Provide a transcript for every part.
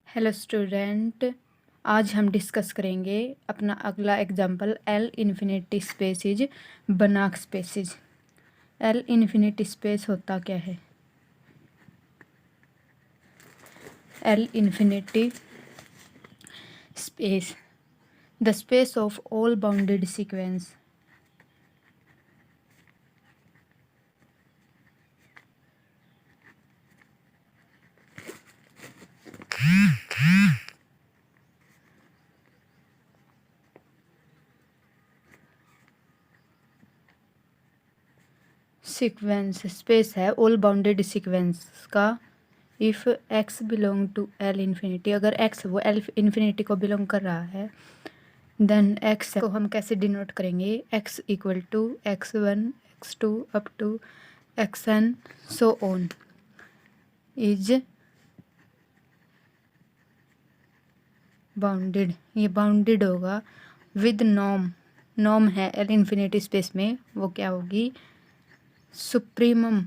Hello student. आज हम discuss करेंगे अपना अगला example L infinity spaces Banach spaces. L infinity space होता क्या है? L infinity space the space of all bounded sequence sequence space है ऑल बाउंडेड सीक्वेंस का। If x belong to L infinity, अगर एक्स वो एल इन्फिनिटी को belong कर रहा है, देन एक्स को हम कैसे डिनोट करेंगे? X equal to x1 x2 up to xn so on is bounded. ये बाउंडेड होगा विद नॉर्म। नॉर्म है एल इन्फिनिटी स्पेस में, वो क्या होगी? Supremum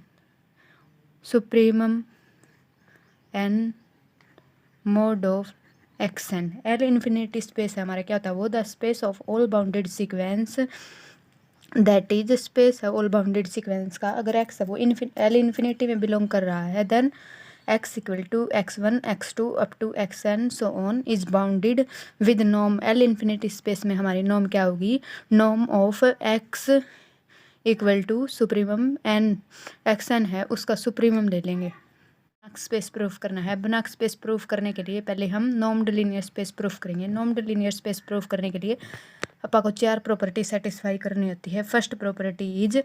n mod of x n. L infinity space है हमारा, क्या होता है वो? The space of all bounded sequence, that is space है ऑल बाउंडेड सीक्वेंस का। अगर एक्स है वो एल इन्फिनिटी में बिलोंग कर रहा है, then x equal to x1 x2 up to xn so on is bounded with norm. L infinity space में हमारी नॉर्म क्या होगी? Norm of x equal to supremum n. xn है उसका सुप्रीमम ले लेंगे। बनाक स्पेस प्रूफ करना है। बनाक स्पेस प्रूफ करने के लिए पहले हम नॉर्म्ड लीनियर स्पेस प्रूफ करेंगे। नॉर्म्ड लीनियर स्पेस प्रूफ करने के लिए अपा को 4 प्रॉपर्टी सेटिस्फाई करनी होती है। First property is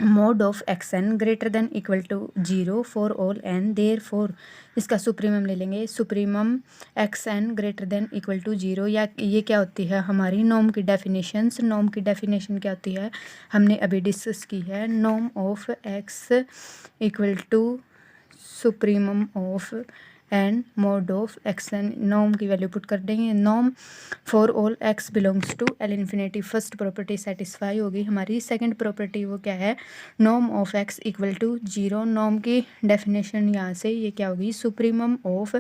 mod of xn greater than equal to 0 for all n, therefore इसका सुप्रीमम ले लेंगे। Supremum xn greater than equal to 0, या ये क्या होती है हमारी नॉर्म की डेफिनेशंस। नॉर्म की डेफिनेशन क्या होती है हमने अभी डिस्कस की है। Norm of x equal to supremum of n mod of x n. Norm की वैल्यू पुट कर देंगे। Norm for all x belongs to L infinity. First property satisfy होगी हमारी। सेकंड प्रॉपर्टी वो क्या है? Norm of x equal to 0। Norm की definition यहाँ से ये क्या होगी? Supremum of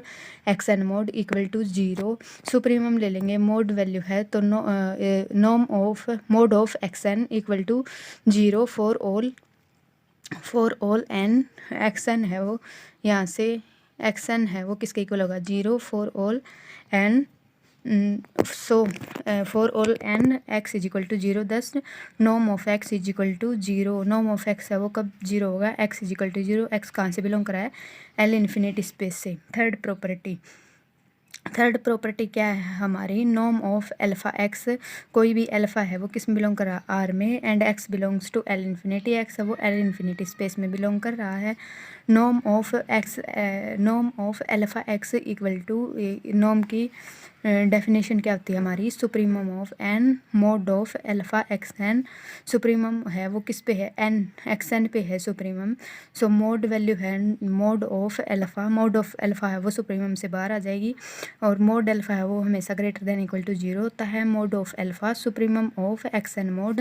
x n mod equal to 0। Supremum ले लेंगे, मोड वैल्यू है तो norm of mode of x n equal to 0 for all n. X n है वो यहाँ से, एक्सन है वो किसके इक्वल होगा? 0 for all n. So for all n x is equal to 0, thus norm of x is equal to 0। Norm of x है वो कब 0 होगा? X is equal to 0। X कहाँ से बिलोंग करा है? एल इन्फिनिटी स्पेस से। थर्ड प्रॉपर्टी क्या है हमारी? Norm of alpha x. कोई भी अल्फा है वो किस में बिलोंग कर रहा है? आर में। And x belongs to L infinity. X है वो एल इन्फिनिटी स्पेस में बिलोंग कर रहा है। Norm of alpha x equal to, norm की डेफिनेशन क्या होती है हमारी? Supremum of n mod of alpha x n. Supremum है वो किस पे है? एन एक्स एन पे है सुप्रीमम। सो मोड वैल्यू है mod of alpha. Mode of alpha है वो सुप्रीमम से बाहर आ जाएगी, और मोड अल्फा है वो हमेशा ग्रेटर देन इक्वल टू 0 होता है। Mod of alpha supremum of x n mod.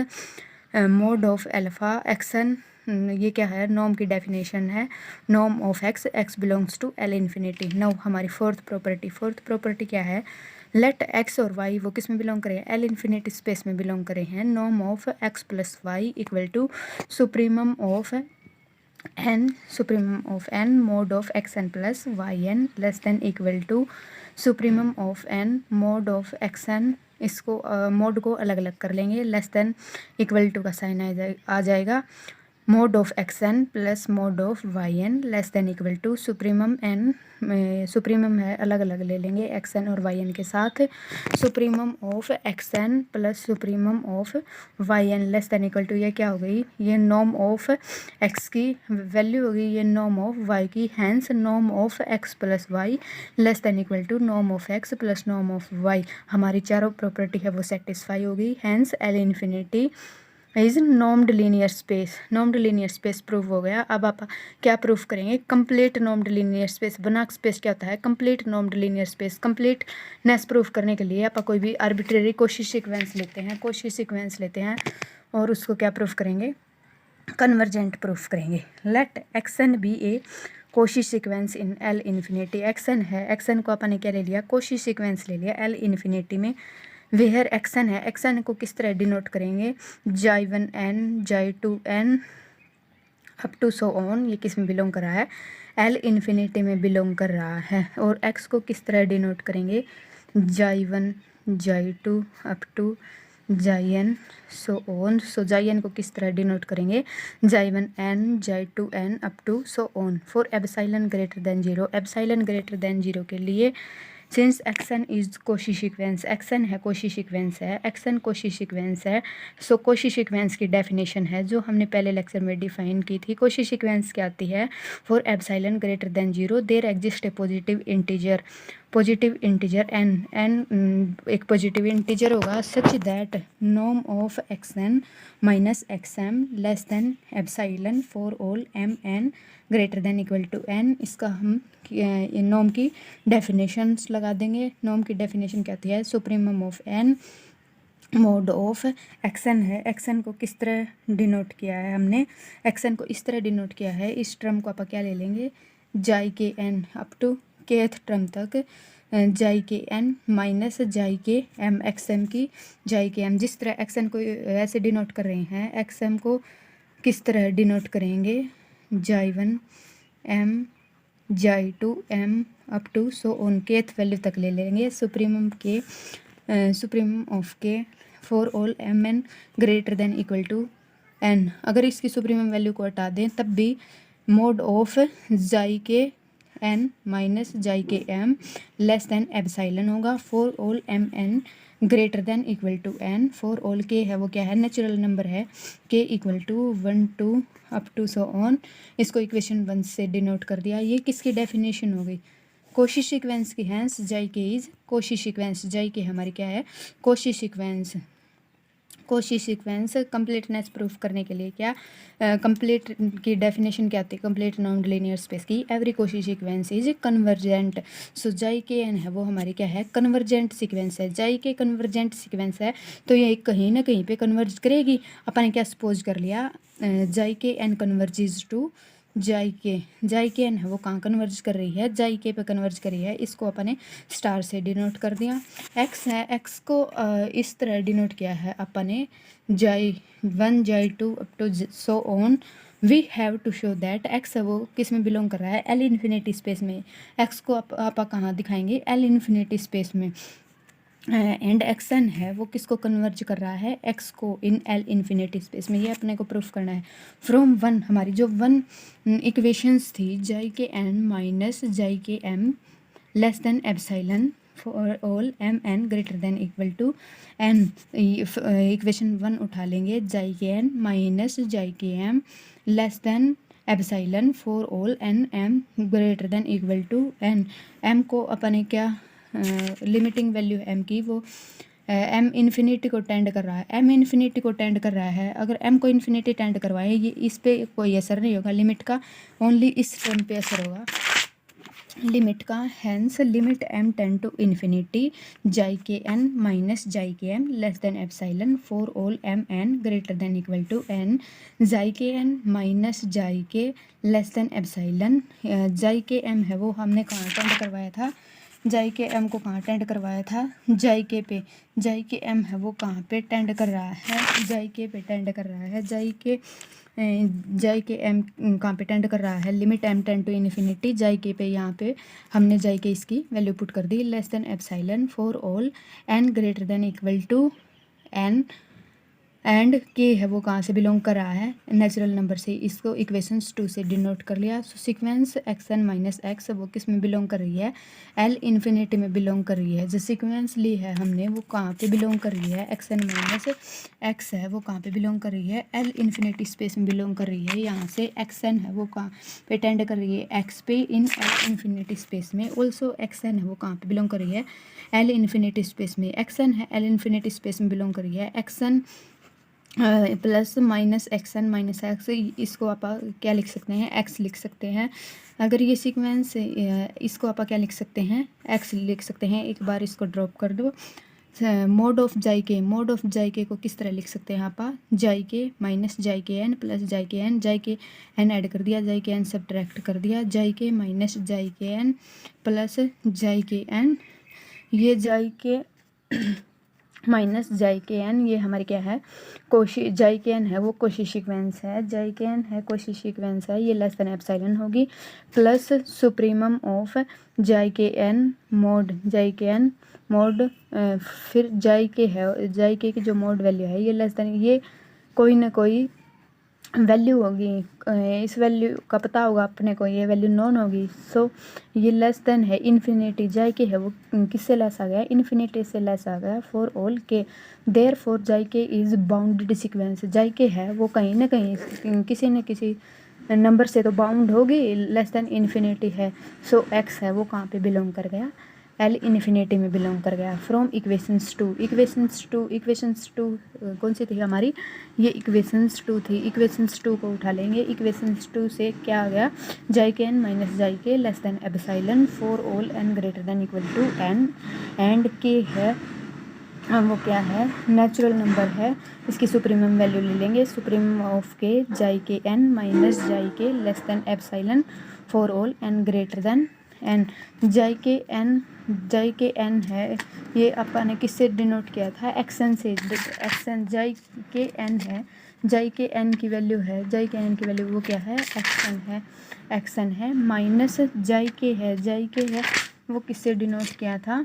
Mod of alpha x n, ये क्या है? नॉर्म की डेफिनेशन है norm of x belongs to L infinity. Now हमारी फोर्थ प्रॉपर्टी क्या है? लेट एक्स और वाई वो किस में बिलोंग करें? एल इन्फिनिटी स्पेस में बिलोंग करे हैं। Norm of x plus y equal to supremum of n mod of x N plus y N less than equal to supremum of n mod of x n. इसको mod को अलग अलग कर लेंगे, less than equal to का sign आ जाएगा। Mod of x N plus mod of Y N less than equal to supremum n. Supremum है अलग अलग ले लेंगे एक्स एन और वाई एन के साथ। Supremum of x N plus supremum of Y N less than equal to, ये क्या हो गई? ये नॉर्म ऑफ एक्स की वैल्यू होगी, ये नॉर्म ऑफ वाई की। Hence norm of x plus Y less than equal to norm of x plus norm of Y. हमारी चारों प्रॉपर्टी है वो सेटिस्फाई होगी। Hence L infinity is नॉर्म्ड linear space. Normed linear space prove हो गया। अब आप क्या प्रूफ करेंगे? Complete normed linear space. Banach space क्या होता है? Complete normed linear space. Completeness proof करने के लिए आप कोई भी आर्बिट्रेरी कोशी सीक्वेंस लेते हैं और उसको क्या प्रूफ करेंगे? कन्वर्जेंट प्रूफ करेंगे। Let x n be a Cauchy sequence in L infinity. X n है, एक्सन को अपन ने क्या ले लिया, कोशी सीक्वेंस ले लिया एल इन्फिनिटी में। वेयर एक्सन है, एक्सन को किस तरह डिनोट करेंगे, जाई 1 n xi 2 n up to so on. ये किस में बिलोंग कर रहा है, एल इन्फिनिटी में बिलोंग कर रहा है। और एक्स को किस तरह डिनोट करेंगे, जाई 1 xi 2 up to xi n so on. So xi n को किस तरह डिनोट करेंगे, जाई 1 n xi 2 n up to so on. For epsilon greater than 0, epsilon greater than 0 के लिए, since x n is Cauchy sequence, x n है Cauchy sequence है, x n Cauchy sequence है। सो कोशी सीक्वेंस की डेफिनेशन है जो हमने पहले लेक्चर में डिफाइन की थी। कोशी सीक्वेंस क्या आती है, for epsilon greater than 0 there exist a positive integer, positive integer N एक पॉजिटिव इंटीजर होगा such that norm of x n minus x m less than epsilon for all m n greater than equal to N. इसका हम norm की definitions लगा देंगे। Norm की definition क्या आती है, supremum of n mod of x n है। एक्सन को किस तरह डिनोट किया है हमने, एक्सन को इस तरह डिनोट किया है, इस टर्म को आप क्या ले लेंगे, जाई के n up to kth term तक जाई के n minus xi k M, x M की जाई के एम। जिस तरह एक्सन को ऐसे डिनोट कर रहे हैं, एक्स एम को किस तरह डिनोट करेंगे, जाई 1 m xi 2 m up to so on, kth value तक ले लेंगे। Supremum k supremum of k for all m n greater than equal to N. अगर इसकी सुप्रीमम वैल्यू को हटा दें तब भी मोड ऑफ जाई के n minus xi k m less than epsilon होगा for all m n greater than equal to N. For all k है वो क्या है, नेचुरल नंबर है, k equal to 1 2 up to so on. इसको equation 1 से डिनोट कर दिया। ये किसकी डेफिनेशन हो गई, कोशी सीक्वेंस की। हैंस जाई के इज कोशी सीक्वेंस, जाई के हमारी क्या है, Cauchy sequence. Cauchy sequence completeness proof करने के लिए क्या, कंप्लीट की डेफिनेशन क्या आती है, कंप्लीट नॉन लीनियर स्पेस की, every Cauchy sequence is convergent. So xi के एन है वो हमारी क्या है, कन्वर्जेंट सीक्वेंस है। जाई के कन्वर्जेंट सीक्वेंस है तो ये कहीं ना कहीं पे कन्वर्ज करेगी। अपन ने क्या सपोज कर लिया, जाई के एन कन्वर्जेज टू जाई के एन है वो कहाँ कन्वर्ज कर रही है, जाई के पे कन्वर्ज कर रही है। इसको अपन ने स्टार से डिनोट कर दिया। एक्स है, एक्स को इस तरह डिनोट किया है अपन ने, जाई 1 xi 2 up to so on. We have to show that x है वो किस में बिलोंग कर रहा है, एल इन्फिनिटी स्पेस में। एक्स को आप कहाँ दिखाएंगे, एल इन्फिनिटी स्पेस में। एंड एक्सन है वो किसको कन्वर्ज कर रहा है, एक्स को इन एल इन्फिनिटी स्पेस में। ये अपने को प्रूफ करना है। फ्रॉम 1 हमारी जो 1 इक्वेशंस थी, जाई के n minus xi k m less than epsilon for all m n greater than equal to N. Equation 1 उठा लेंगे, जाई के n minus xi k m less than epsilon for all n m greater than equal to N. M को अपन क्या limiting value M की, वो M infinity को tend कर रहा है, एम इन्फिनिटी को टेंड कर रहा है। अगर एम को इन्फिनिटी टेंड करवाए, ये इस पे कोई असर नहीं होगा लिमिट का, ओनली इस टर्म पे असर होगा लिमिट का। Hence limit m tend to infinity xi के n minus xi k m less than epsilon for all m n greater than equal to N. Xi के n minus xi k less than epsilon. Xi k M है वो हमने कहाँ tend करवाया था, जाई k M को कहाँ टेंड करवाया था, जाई के पे। जाई के एम है वो कहाँ पे टेंड कर रहा है, जाई के पे टेंड कर रहा है। जाई के एम कहाँ पे टेंड कर रहा है, limit m tend to infinity xi k पे। यहाँ पे हमने जाई के इसकी वैल्यू पुट कर दी, less than epsilon for all N greater than equal to N. And के है वो कहाँ से बिलोंग कर रहा है, नेचुरल नंबर से। इसको इक्वेशंस 2 से डिनोट कर लिया। So sequence X N minus X वो किस में बिलोंग कर रही है, एल इन्फिनिटी में बिलोंग कर रही है। जो सीक्वेंस ली है हमने वो कहाँ पे बिलोंग कर रही है, एक्स एन माइनस एक्स है वो कहाँ पे बिलोंग कर रही है, एल इन्फिनिटी स्पेस में बिलोंग कर रही है। यहाँ से एक्स एन है वो कहाँ पे टेंड कर रही है, एक्स पे इन एल इन्फिनिटी स्पेस में। ऑल्सो एक्स एन है वो कहाँ पे बिलोंग कर रही है, एल इन्फिनिटी स्पेस में। एक्स एन है एल इन्फिनिटी स्पेस में बिलोंग कर रही है। X N plus minus x N minus x, इसको आप क्या लिख सकते हैं, एक्स लिख सकते हैं। अगर ये सीक्वेंस इसको आप क्या लिख सकते हैं, एक्स लिख सकते हैं। एक बार इसको ड्रॉप कर दो, मोड ऑफ जाई के को किस तरह लिख सकते हैं यहाँ पर, जाई के माइनस जाई के एन प्लस जाई के एन, जाई के एन ऐड कर दिया, जाई के एन सब्ट्रैक्ट कर दिया, जाई के माइनस जाई के एन प्लस जाई के एन, ये जाई के माइनस जाई के एन, ये हमारे क्या है कोशी, जाई के एन है वो कोशी सीक्वेंस है, जाई के एन है कोशी सीक्वेंस है, ये लेस देन एप्सिलॉन होगी, प्लस सुप्रीमम ऑफ जाई के एन मोड जाई के एन मोड, फिर जाई के है, जाई के की जो मोड वैल्यू है ये लेस देन, ये कोई ना कोई वैल्यू होगी, इस वैल्यू का पता होगा अपने को, ये वैल्यू नॉन होगी, सो ये लेस देन है इन्फिनिटी, जाई के है वो किससे लेस आ गया, इन्फिनिटी से लेस आ गया फॉर ऑल के, देयर फॉर जाई के इज़ बाउंडेड सीक्वेंस, जाई के है वो कहीं ना कहीं किसी न किसी नंबर से तो बाउंड होगी, लेस देन इन्फिनिटी है, सो एक्स है वो कहाँ पे बिलोंग कर गया, एल इन्फिनिटी में बिलोंग कर गया। फ्रॉम इक्वेशंस टू कौन सी थी हमारी, ये इक्वेशंस टू थी, इक्वेशंस टू को उठा लेंगे, इक्वेशंस टू से क्या आ गया, जाई के n minus xi k less than epsilon for all N greater than equal to N, and के है वो क्या है नेचुरल नंबर है, इसकी सुप्रीमम वैल्यू ले लेंगे, सुप्रीमम ऑफ के जाई के n minus xi k less than epsilon for all N greater than N, xi के एन है ये अपन ने किससे डिनोट किया था, एक्सन से, एक्सन जाई के एन है, जाई के एन की वैल्यू है, जाई के एन की वैल्यू वो क्या है एक्सन है माइनस जाई के है वो किससे डिनोट किया था,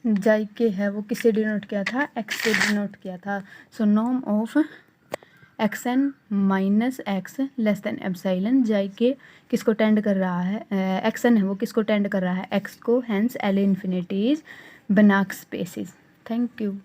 जाई के है वो किससे डिनोट किया था, एक्स से डिनोट किया था, so norm of x N minus X less than epsilon, xi K किसको टेंड कर रहा है, एक्स एन है वो किसको टेंड कर रहा है, एक्स को, हेंस एल इन्फिनिटी इज बनाक स्पेसिस। Thank you.